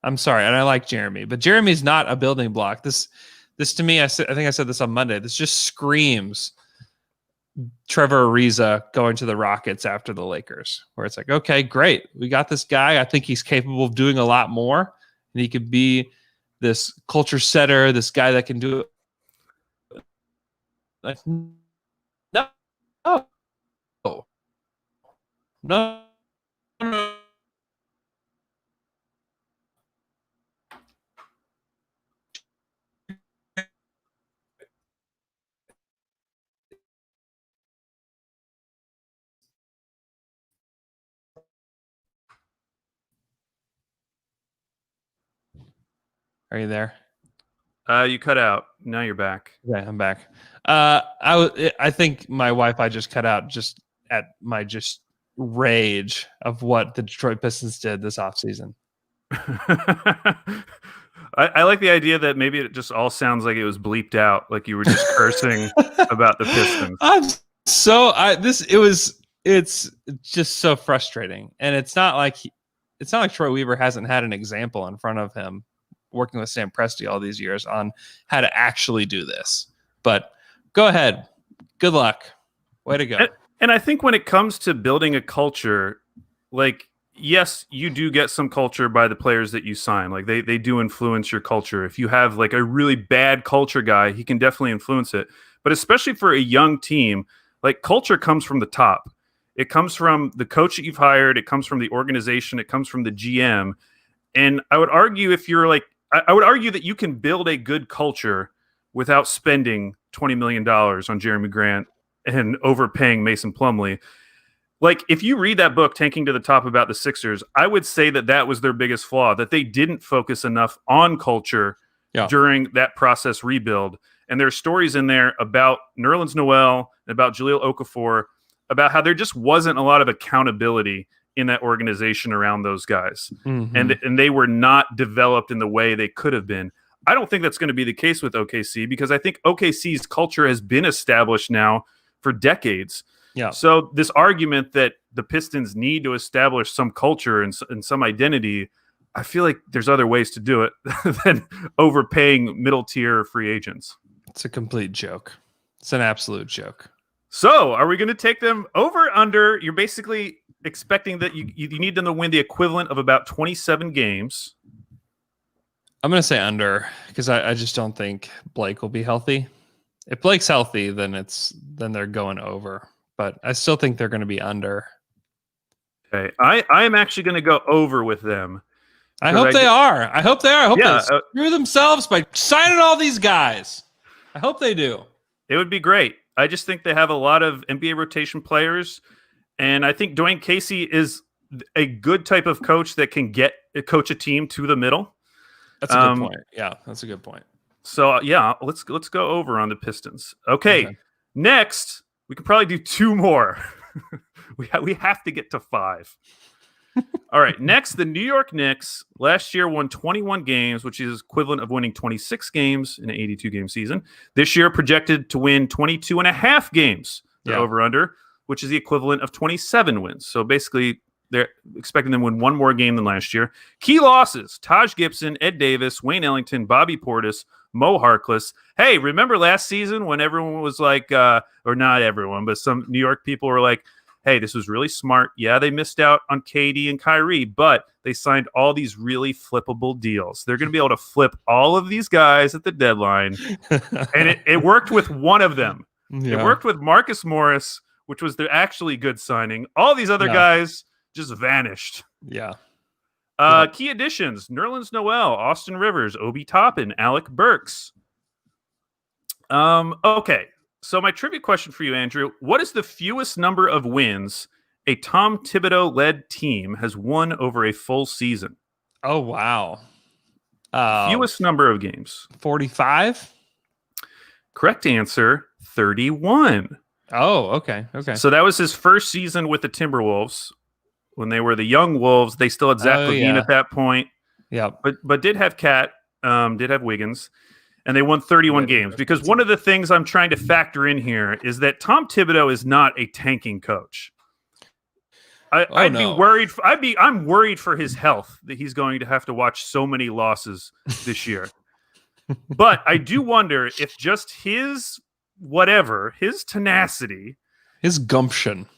I'm sorry, and I like Jeremy, but Jeremy's not a building block. This to me, I think I said this on Monday, this just screams Trevor Ariza going to the Rockets after the Lakers, where it's like, okay, great. We got this guy. I think he's capable of doing a lot more, and he could be this culture setter, this guy that can do it. Like, no. Are you there? You cut out. Now you're back. Okay, I'm back. I think my Wi-Fi just cut out just at my rage of what the Detroit Pistons did this offseason. I like the idea that maybe it just all sounds like it was bleeped out, like you were just cursing about the Pistons. It's just so frustrating, and it's not like Troy Weaver hasn't had an example in front of him working with Sam Presti all these years on how to actually do this. But go ahead. Good luck. Way to go. And I think when it comes to building a culture, like, yes, you do get some culture by the players that you sign. Like, they do influence your culture. If you have like a really bad culture guy, he can definitely influence it. But especially for a young team, like, culture comes from the top. It comes from the coach that you've hired. It comes from the organization. It comes from the GM. And I would argue I would argue that you can build a good culture without spending $20 million on Jeremy Grant and overpaying Mason Plumlee. Like, if you read that book, Tanking to the Top, about the Sixers, I would say that was their biggest flaw, that they didn't focus enough on culture during that process rebuild. And there are stories in there about Nerlens Noel and about Jahlil Okafor, about how there just wasn't a lot of accountability in that organization around those guys. Mm-hmm. And they were not developed in the way they could have been. I don't think that's going to be the case with OKC, because I think OKC's culture has been established now for decades. Yeah. So this argument that the Pistons need to establish some culture and some identity, I feel like there's other ways to do it than overpaying middle tier free agents. It's a complete joke. It's an absolute joke. So are we going to take them over, under? You're basically expecting that you need them to win the equivalent of about 27 games. I'm going to say under because I just don't think Blake will be healthy. If Blake's healthy, then they're going over. But I still think they're going to be under. Okay, I am actually going to go over with them. I hope they are. I hope they screw themselves by signing all these guys. I hope they do. It would be great. I just think they have a lot of NBA rotation players, and I think Dwayne Casey is a good type of coach that can coach a team to the middle. That's a good point. Yeah, that's a good point. So let's go over on the Pistons. Okay. Next we could probably do 2 more. we have to get to 5. All right. Next, the New York Knicks last year won 21 games, which is equivalent of winning 26 games in an 82-game season. This year projected to win 22 and a half games. They're over under, which is the equivalent of 27 wins. So basically, they're expecting them to win 1 more game than last year. Key losses: Taj Gibson, Ed Davis, Wayne Ellington, Bobby Portis, Mo Harkless. Hey, remember last season when everyone was like, or not everyone, but some New York people were like, hey, this was really smart. Yeah, they missed out on KD and Kyrie, but they signed all these really flippable deals. They're going to be able to flip all of these guys at the deadline. And it worked with one of them. Yeah. It worked with Marcus Morris, which was the actually good signing. All these other guys just vanished. Yeah. Key additions: Nerlens Noel, Austin Rivers, Obi Toppin, Alec Burks. Okay. So my trivia question for you, Andrew: what is the fewest number of wins a Tom Thibodeau-led team has won over a full season? Oh, wow. Fewest number of games. 45? Correct answer, 31. Oh, okay. Okay. So that was his first season with the Timberwolves. When they were the young Wolves, they still had Zach LaVine at that point. Yeah. But did have Cat, did have Wiggins. And they won 31 games, because one of the things I'm trying to factor in here is that Tom Thibodeau is not a tanking coach. I'm worried for his health that he's going to have to watch so many losses this year. But I do wonder if just his tenacity, his gumption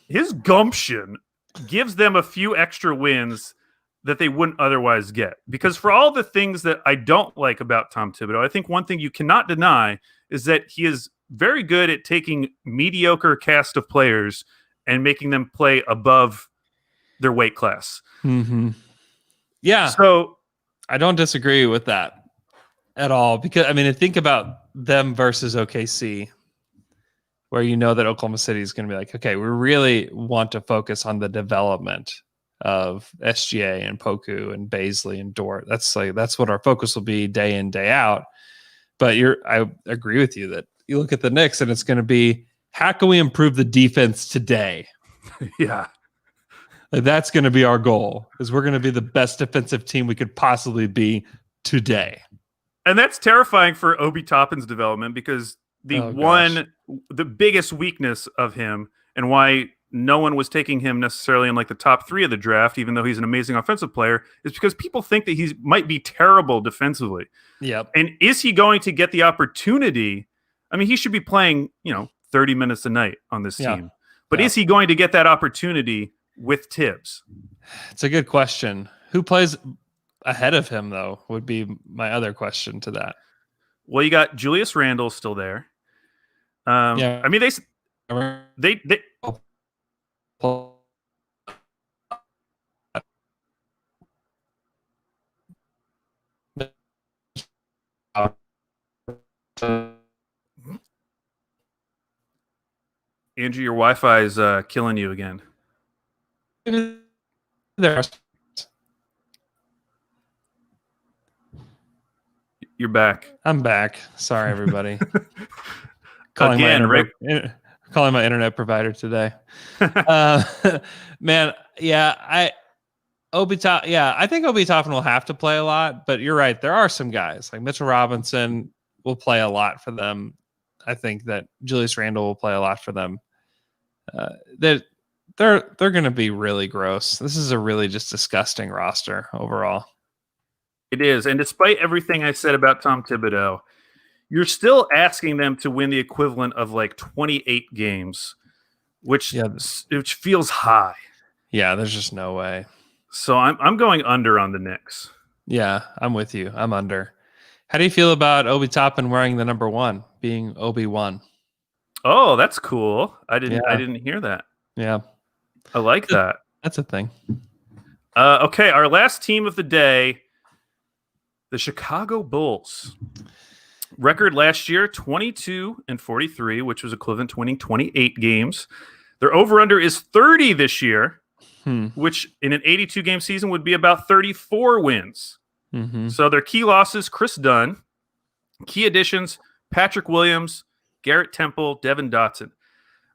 gives them a few extra wins that they wouldn't otherwise get. Because for all the things that I don't like about Tom Thibodeau, I think one thing you cannot deny is that he is very good at taking mediocre cast of players and making them play above their weight class. Mm-hmm. Yeah. So I don't disagree with that at all, because think about them versus OKC, where you know that Oklahoma City is going to be like, okay, we really want to focus on the development of SGA and Poku and Baisley and Dort. That's what our focus will be day in, day out. But I agree with you that you look at the Knicks and it's going to be, how can we improve the defense today? Yeah. That's going to be our goal, is we're going to be the best defensive team we could possibly be today. And that's terrifying for Obi Toppin's development, because the biggest weakness of him, and why no one was taking him necessarily in like the top 3 of the draft, even though he's an amazing offensive player, is because people think that he might be terrible defensively. Yep. And is he going to get the opportunity? He should be playing, 30 minutes a night on this team. But is he going to get that opportunity with Tibbs? It's a good question. Who plays ahead of him, though, would be my other question to that. Well, you got Julius Randle still there. They Andrew, your Wi-Fi is killing you again. You're back. I'm back. Sorry, everybody. Calling my internet provider today. Man, I think Obi Toppin will have to play a lot, but you're right. There are some guys like Mitchell Robinson will play a lot for them. I think that Julius Randle will play a lot for them. They're going to be really gross. This is a really just disgusting roster overall. It is. And despite everything I said about Tom Thibodeau, you're still asking them to win the equivalent of like 28 games, which feels high. Yeah, there's just no way. So I'm going under on the Knicks. Yeah, I'm with you. I'm under. How do you feel about Obi Toppin wearing the number 1, being Obi-Wan? Oh, that's cool. I Yeah. didn't hear that. Yeah. I like that. That's a thing. Okay, our last team of the day, the Chicago Bulls. Record last year, 22-43, which was equivalent to winning 28 games. Their over-under is 30 this year, which in an 82-game season would be about 34 wins. Mm-hmm. So their key losses, Chris Dunn. Key additions, Patrick Williams, Garrett Temple, Devin Dotson.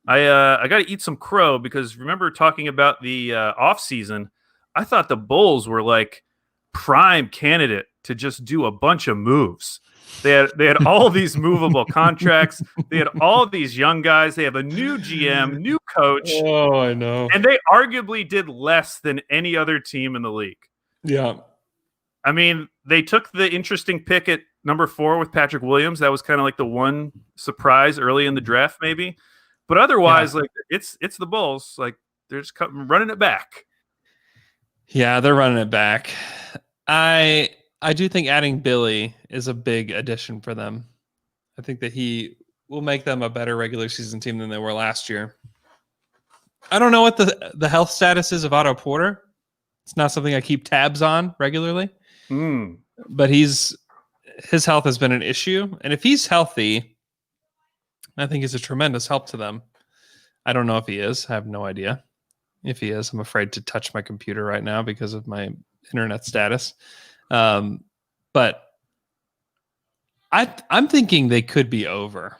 I got to eat some crow because remember talking about the offseason, I thought the Bulls were like prime candidate to just do a bunch of moves. They had all these movable contracts. They had all these young guys. They have a new GM, new coach. Oh, I know. And they arguably did less than any other team in the league. Yeah. I mean, they took the interesting pick at number 4 with Patrick Williams. That was kind of like the one surprise early in the draft, maybe. But otherwise, like it's the Bulls. Like they're just running it back. Yeah, they're running it back. I do think adding Billy is a big addition for them. I think that he will make them a better regular season team than they were last year. I don't know what the health status is of Otto Porter. It's not something I keep tabs on regularly. But his health has been an issue. And if he's healthy, I think he's a tremendous help to them. I don't know if he is. I have no idea if he is. I'm afraid to touch my computer right now because of my internet status. But I'm thinking they could be over.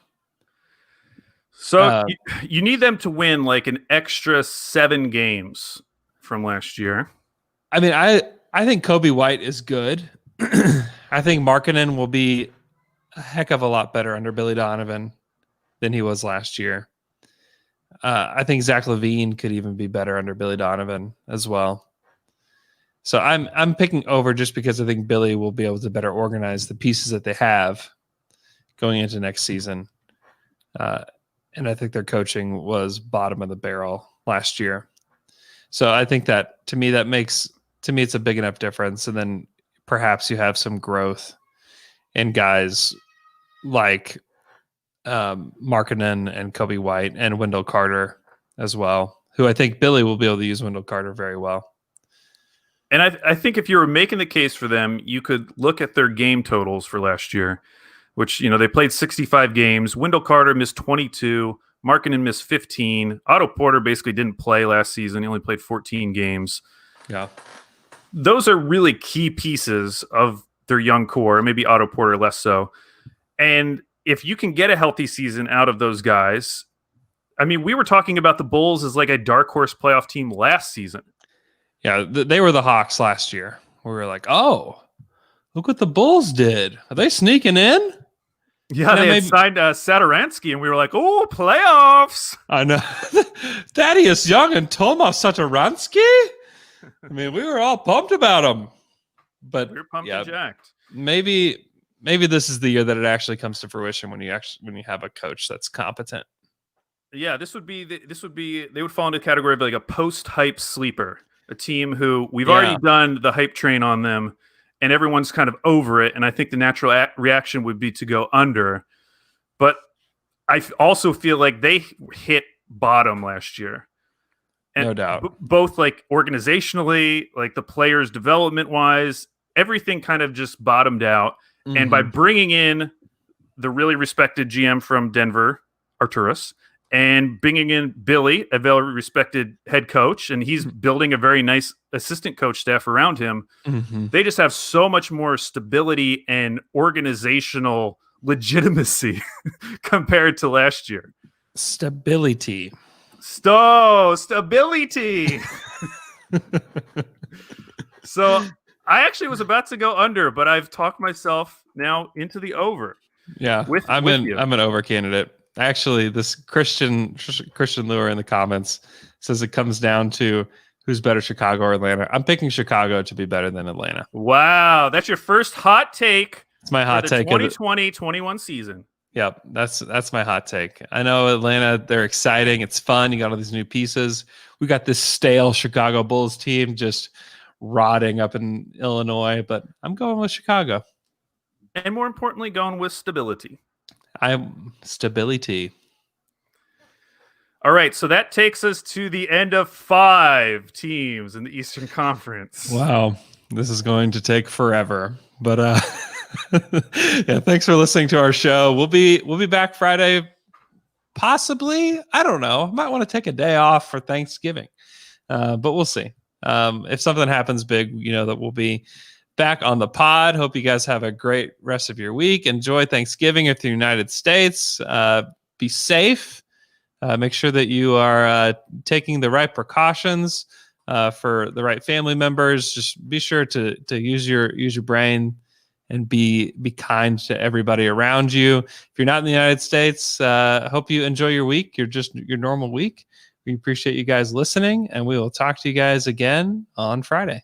So you need them to win like an extra 7 games from last year. I mean, I think Kobe White is good. I think Markkanen will be a heck of a lot better under Billy Donovan than he was last year. I think Zach LaVine could even be better under Billy Donovan as well. So I'm picking over just because I think Billy will be able to better organize the pieces that they have going into next season. And I think their coaching was bottom of the barrel last year. So I think that to me it's a big enough difference. And then perhaps you have some growth in guys like Markkanen and Kobe White and Wendell Carter as well, who I think Billy will be able to use Wendell Carter very well. And I think if you were making the case for them, you could look at their game totals for last year, which, they played 65 games. Wendell Carter missed 22. Markkanen missed 15. Otto Porter basically didn't play last season. He only played 14 games. Yeah. Those are really key pieces of their young core, maybe Otto Porter less so. And if you can get a healthy season out of those guys, I mean, we were talking about the Bulls as like a dark horse playoff team last season. Yeah, they were the Hawks last year. We were like, oh, look what the Bulls did. Are they sneaking in? Yeah, they had signed Satoransky, and we were like, oh, playoffs. I know. Thaddeus Young and Tomas Satoransky? I mean, we were all pumped about them. But we were pumped and jacked. Maybe this is the year that it actually comes to fruition when you have a coach that's competent. Yeah, they would fall into the category of like a post-hype sleeper. A team who we've already done the hype train on them, and everyone's kind of over it. And I think the natural reaction would be to go under. But I also feel like they hit bottom last year. And no doubt. Both like organizationally, like the players development-wise, everything kind of just bottomed out. Mm-hmm. And by bringing in the really respected GM from Denver, Arturas, and bringing in Billy, a very respected head coach, and he's building a very nice assistant coach staff around him. Mm-hmm. They just have so much more stability and organizational legitimacy compared to last year. Stability. Stability. So I actually was about to go under, but I've talked myself now into the over. Yeah, I'm an over candidate. Actually, this Christian Lure in the comments says it comes down to who's better, Chicago or Atlanta. I'm picking Chicago to be better than Atlanta. Wow, that's your first hot take. It's my hot take. 2020-21 season. Yep, that's my hot take. I know Atlanta, they're exciting. It's fun. You got all these new pieces. We got this stale Chicago Bulls team just rotting up in Illinois, but I'm going with Chicago. And more importantly, going with stability. Stability. All right, so that takes us to the end of 5 teams in the Eastern Conference. Wow, this is going to take forever. But yeah, thanks for listening to our show. We'll be back Friday, possibly. I don't know. I might want to take a day off for Thanksgiving, but we'll see. If something happens big, that we'll be back on the pod. Hope you guys have a great rest of your week. Enjoy Thanksgiving if you're in the United States. Be safe. Make sure that you are taking the right precautions for the right family members. Just be sure to use your brain and be kind to everybody around you. If you're not in the United States, hope you enjoy your week. Your normal week. We appreciate you guys listening, and we will talk to you guys again on Friday.